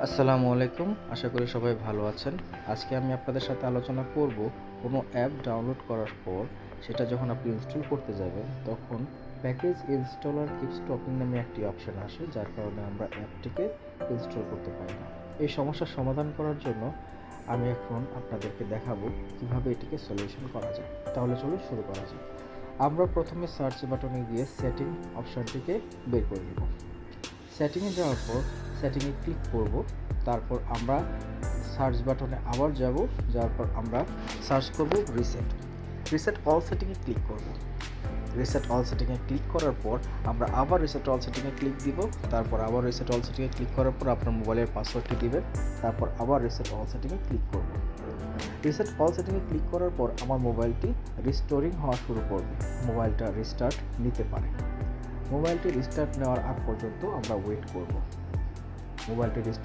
আসসালামু আলাইকুম, আশা করি সবাই ভালো আছেন। আজকে আমি আপনাদের সাথে আলোচনা করব কোনো অ্যাপ ডাউনলোড করার পর সেটা যখন আপনি ইনস্টল করতে যাবেন তখন প্যাকেজ ইনস্টলার কিপ স্টপিং নামে একটি অপশন আসে, যার কারণে আমরা অ্যাপটিকে ইনস্টল করতে পারি না। এই সমস্যার সমাধান করার জন্য আমি এখন আপনাদেরকে দেখাবো কিভাবে এটিকে সলিউশন করা যায়। তাহলে চলুন শুরু করা যাক। আমরা প্রথমে সার্চ বাটনে গিয়ে সেটিং অপশনটিকে বের করে নেব। সেটিংয়ে যাওয়ার পর সেটিংয়ে ক্লিক করব। তারপর আমরা সার্চ বাটনে আবার যাওয়ার পর আমরা সার্চ করব রিসেট অল সেটিংয়ে ক্লিক করব। রিসেট অল সেটিংয়ে ক্লিক করার পর আমরা আবার রিসেট অল সেটিংয়ে ক্লিক দিব। তারপর আবার রিসেট অল সেটিংয়ে ক্লিক করার পর আপনার মোবাইলের পাসওয়ার্ডটি দিবেন। তারপর আবার রিসেট অল সেটিংয়ে ক্লিক করব। রিসেট অল সেটিংয়ে ক্লিক করার পর আমার মোবাইলটি রিস্টোরিং হওয়া শুরু করবে। মোবাইলটা রিস্টার্ট নিতে পারে। মোবাইলটি রিস্টার্ট নেওয়ার আগ পর্যন্ত আমরা ওয়েট করব। মোবাইলটি